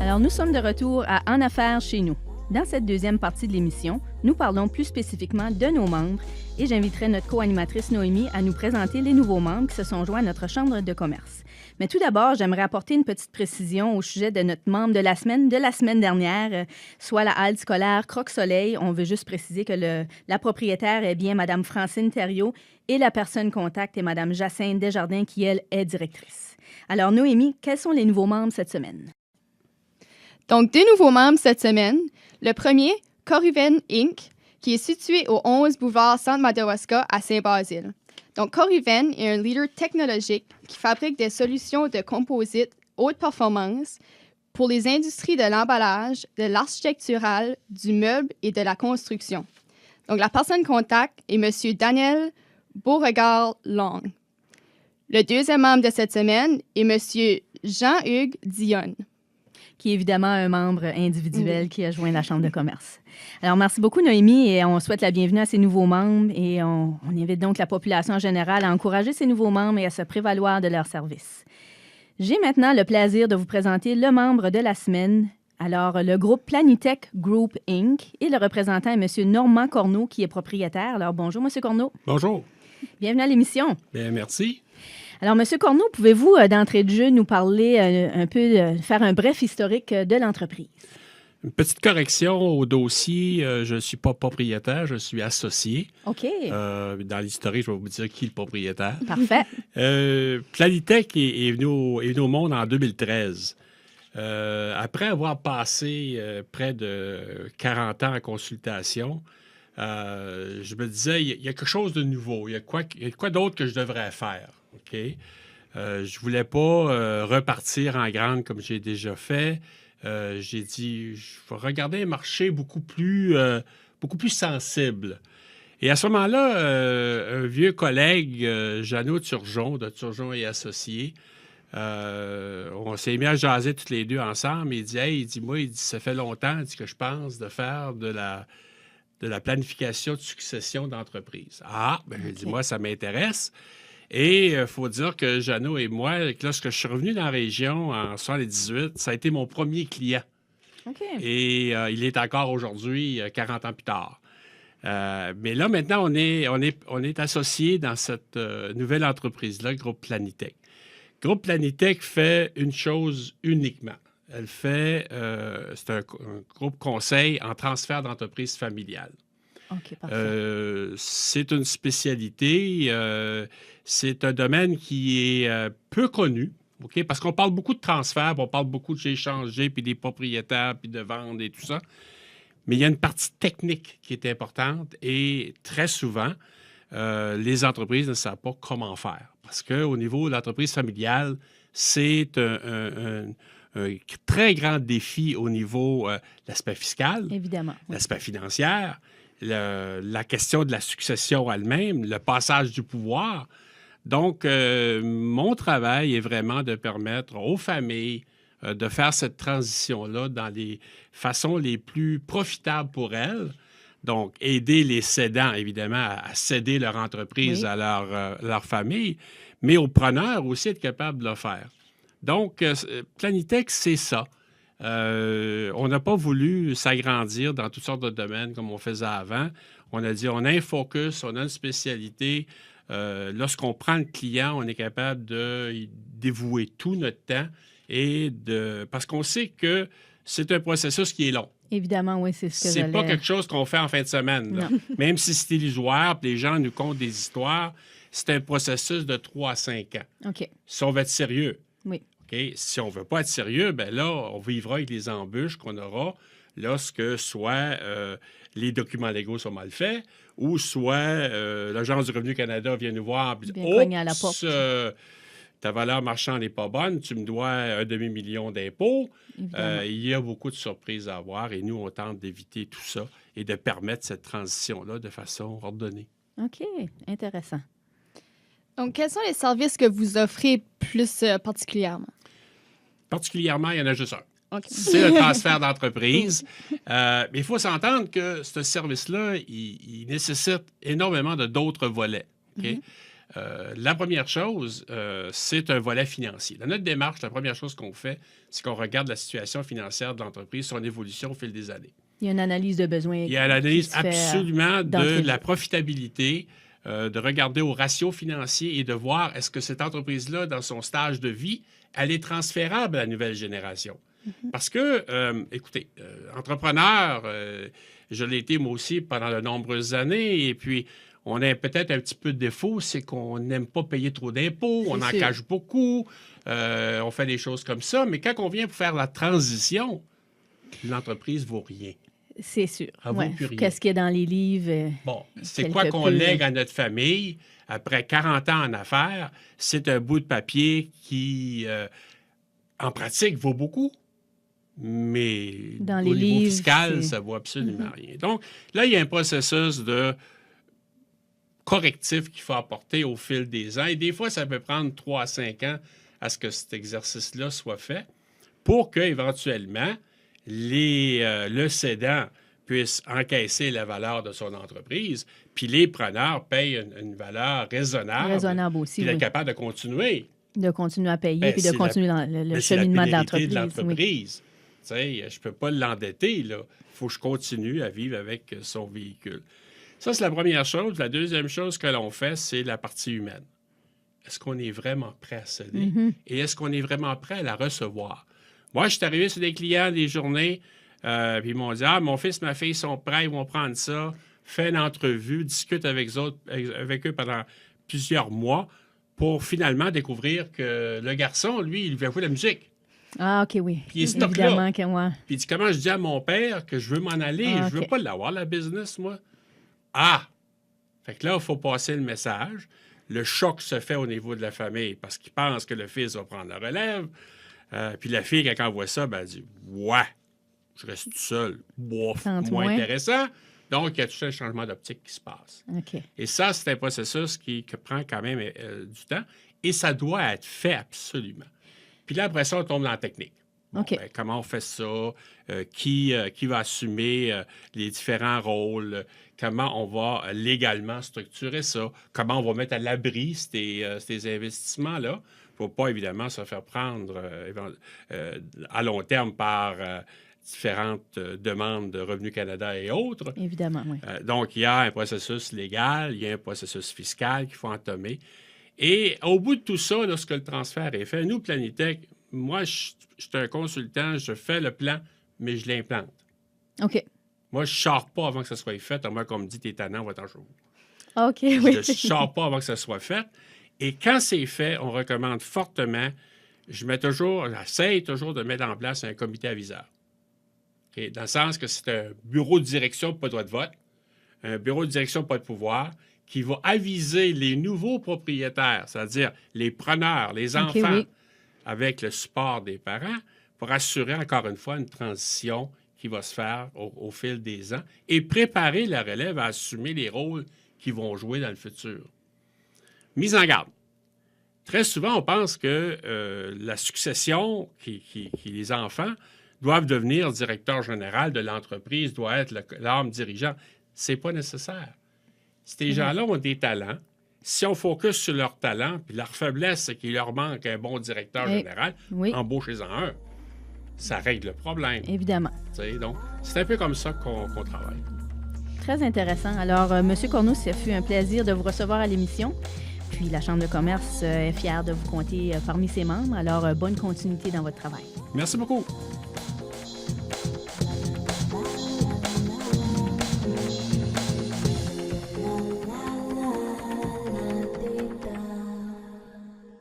Alors, nous sommes de retour à En Affaires chez nous. Dans cette deuxième partie de l'émission, nous parlons plus spécifiquement de nos membres et j'inviterai notre co-animatrice Noémie à nous présenter les nouveaux membres qui se sont joints à notre chambre de commerce. Mais tout d'abord, j'aimerais apporter une petite précision au sujet de notre membre de la semaine dernière, soit la halte scolaire Croque-Soleil. On veut juste préciser que la propriétaire est bien Mme Francine Thériault et la personne contact est Mme Jacinthe Desjardins qui, elle, est directrice. Alors, Noémie, quels sont les nouveaux membres cette semaine? Donc, deux nouveaux membres cette semaine. Le premier, Corriven Inc., qui est situé au 11 boulevard Sainte-Madawaska à Saint-Basile. Donc, Corriven est un leader technologique qui fabrique des solutions de composite haute performance pour les industries de l'emballage, de l'architectural, du meuble et de la construction. Donc, la personne contact est M. Daniel Beauregard-Long. Le deuxième membre de cette semaine est M. Jean-Hugues Dionne, qui est évidemment un membre individuel qui a joint la Chambre de commerce. Alors, merci beaucoup, Noémie, et on souhaite la bienvenue à ces nouveaux membres et on invite donc la population en général à encourager ces nouveaux membres et à se prévaloir de leurs services. J'ai maintenant le plaisir de vous présenter le membre de la semaine. Alors, le groupe Planitech Group Inc. et le représentant est M. Normand Corneau, qui est propriétaire. Alors, bonjour, M. Corneau. Bonjour. Bienvenue à l'émission. Bien, merci. Alors, M. Corneau, pouvez-vous, d'entrée de jeu, nous parler un peu, faire un bref historique de l'entreprise? Une petite correction au dossier. Je ne suis pas propriétaire, je suis associé. OK. Dans l'historique, je vais vous dire qui est le propriétaire. Parfait. Planitech est venu au monde en 2013. Après avoir passé près de 40 ans en consultation, je me disais, il y a quelque chose de nouveau. Il y a quoi d'autre que je devrais faire? OK? Je voulais pas repartir en grande comme j'ai déjà fait. J'ai dit, je vais regarder un marché beaucoup plus sensible. Et à ce moment-là, un vieux collègue, Jeannot Turgeon, de Turgeon et Associés, on s'est mis à jaser tous les deux ensemble. Il dit, hey, ça fait longtemps que je pense de faire de la planification de succession d'entreprise. Ah, ben, j'ai dit, moi, ça m'intéresse. Et il faut dire que Jeannot et moi, lorsque je suis revenu dans la région en 1978, ça a été mon premier client. OK. Et il est encore aujourd'hui, 40 ans plus tard. Mais là, maintenant, on est associés dans cette nouvelle entreprise-là, Groupe Planitech. Groupe Planitech fait une chose uniquement. Elle fait, c'est un groupe conseil en transfert d'entreprise familiale. OK, parfait. C'est une spécialité, c'est un domaine qui est peu connu, OK? Parce qu'on parle beaucoup de transfert, on parle beaucoup de échanger, puis des propriétaires, puis de vendre et tout ça. Mais il y a une partie technique qui est importante et très souvent, les entreprises ne savent pas comment faire. Parce qu'au niveau de l'entreprise familiale, c'est un très grand défi au niveau de l'aspect fiscal, Évidemment. Oui. l'aspect financier, la question de la succession elle-même, le passage du pouvoir. Donc, mon travail est vraiment de permettre aux familles de faire cette transition-là dans les façons les plus profitables pour elles. Donc, aider les cédants, évidemment, à céder leur entreprise à leur famille, mais aux preneurs aussi être capables de le faire. Donc, Planitech, c'est ça. On n'a pas voulu s'agrandir dans toutes sortes de domaines comme on faisait avant. On a dit, on a un focus, on a une spécialité. Lorsqu'on prend le client, on est capable de dévouer tout notre temps parce qu'on sait que c'est un processus qui est long. Évidemment, oui, c'est ce que C'est pas quelque chose qu'on fait en fin de semaine. Là. Même si c'est illusoire, puis les gens nous content des histoires, c'est un processus de 3 à 5 ans. OK. Si on veut être sérieux. Oui. Okay? Si on ne veut pas être sérieux, bien là, on vivra avec les embûches qu'on aura lorsque soit les documents légaux sont mal faits ou soit l'Agence du Revenu Canada vient nous voir et dit « cogner à la porte. Ta valeur marchande n'est pas bonne, tu me dois 1 demi-million d'impôts. » Il y a beaucoup de surprises à avoir et nous, on tente d'éviter tout ça et de permettre cette transition-là de façon ordonnée. OK, intéressant. Donc, quels sont les services que vous offrez plus particulièrement? Particulièrement, il y en a juste un. Okay. C'est le transfert d'entreprise. Mais il faut s'entendre que ce service-là, il nécessite énormément d'autres volets. Okay? La première chose, c'est un volet financier. Dans notre démarche, la première chose qu'on fait, c'est qu'on regarde la situation financière de l'entreprise, son évolution au fil des années. Il y a une analyse de besoins. Il y a l'analyse qui se fait, absolument d'entrée de de la jeu. profitabilité, de regarder au ratio financier et de voir est-ce que cette entreprise-là, dans son stage de vie, elle est transférable à la nouvelle génération. Parce que, écoutez, entrepreneur, je l'ai été moi aussi pendant de nombreuses années, et puis on a peut-être un petit peu de défaut, c'est qu'on n'aime pas payer trop d'impôts, on en sûr. cache beaucoup, on fait des choses comme ça, mais quand on vient pour faire la transition, l'entreprise vaut rien. C'est sûr. Elle vaut plus rien. Qu'est-ce qu'il y a dans les livres? Bon, c'est Quelque quoi qu'on peu, lègue à notre famille après 40 ans en affaires? C'est un bout de papier qui, en pratique, vaut beaucoup, mais Dans au les niveau livres, fiscal, c'est- ça vaut absolument rien. Donc, là, il y a un processus de correctif qu'il faut apporter au fil des ans. Et des fois, ça peut prendre 3 à 5 ans à ce que cet exercice-là soit fait pour qu'éventuellement, le cédant puisse encaisser la valeur de son entreprise, puis les preneurs payent une valeur raisonnable, Raisonnable aussi, puis d'être oui. capable de continuer. De continuer à payer Ben, puis de c'est continuer dans le Mais c'est la cheminement de pénalité de l'entreprise. Oui. l'entreprise. Tu sais, je ne peux pas l'endetter, là. Il faut que je continue à vivre avec son véhicule. Ça, c'est la première chose. La deuxième chose que l'on fait, c'est la partie humaine. Est-ce qu'on est vraiment prêt à céder? Mhm. Et est-ce qu'on est vraiment prêt à la recevoir? Moi, je suis arrivé sur des clients des journées, puis ils m'ont dit « Ah, mon fils, ma fille sont prêts, ils vont prendre ça. » Fais une entrevue, discute avec eux pendant plusieurs mois pour finalement découvrir que le garçon, lui, il veut jouer la musique. Ah, OK, oui. Puis il stocke là. Évidemment que moi. Puis il dit, comment je dis à mon père que je veux m'en aller, Ah, je veux OK. pas l'avoir, la business, moi. Ah! Fait que là, il faut passer le message. Le choc se fait au niveau de la famille parce qu'il pense que le fils va prendre la relève. Puis la fille, quand elle voit ça, ben, elle dit, ouais, je reste tout seul. Bof, Tente moins moins. intéressant. Donc, il y a tout ça, un changement d'optique qui se passe. OK. Et ça, c'est un processus qui prend quand même du temps et ça doit être fait absolument. Puis là, après ça, on tombe dans la technique. Bon, OK. ben, comment on fait ça? Qui va assumer les différents rôles? Comment on va légalement structurer ça? Comment on va mettre à l'abri ces investissements-là? Il ne faut pas, évidemment, se faire prendre à long terme par différentes demandes de Revenu Canada et autres. Évidemment, oui. Donc, il y a un processus légal, il y a un processus fiscal qu'il faut entamer. Et au bout de tout ça, lorsque le transfert est fait, nous, Planitech, moi, je suis un consultant, je fais le plan, mais je l'implante. OK. Moi, je ne sors pas avant que ça soit fait, à moins qu'on me dise « t'es tannant, va-t'en chaud ». OK, oui. Je ne sors pas avant que ça soit fait. Et quand c'est fait, on recommande fortement, j'essaie toujours de mettre en place un comité aviseur. Okay? Dans le sens que c'est un bureau de direction, pas de droit de vote, un bureau de direction, pas de pouvoir, qui va aviser les nouveaux propriétaires, c'est-à-dire les preneurs, les OK, enfants, oui. avec le support des parents, pour assurer encore une fois une transition qui va se faire au fil des ans et préparer la relève à assumer les rôles qu'ils vont jouer dans le futur. Mise en garde. Très souvent, on pense que la succession, les enfants, doivent devenir directeur général de l'entreprise, doit être l'âme dirigeant. Ce n'est pas nécessaire. Ces gens-là ont des talents. Si on focus sur leurs talents, puis leur faiblesse, c'est qu'il leur manque un bon directeur général, Oui. embauchez-en un. Ça règle le problème. Évidemment. Tu sais, donc, c'est un peu comme ça qu'on travaille. Très intéressant. Alors, M. Corneau, ça fut un plaisir de vous recevoir à l'émission. Puis, la Chambre de commerce est fière de vous compter parmi ses membres. Alors, bonne continuité dans votre travail. Merci beaucoup.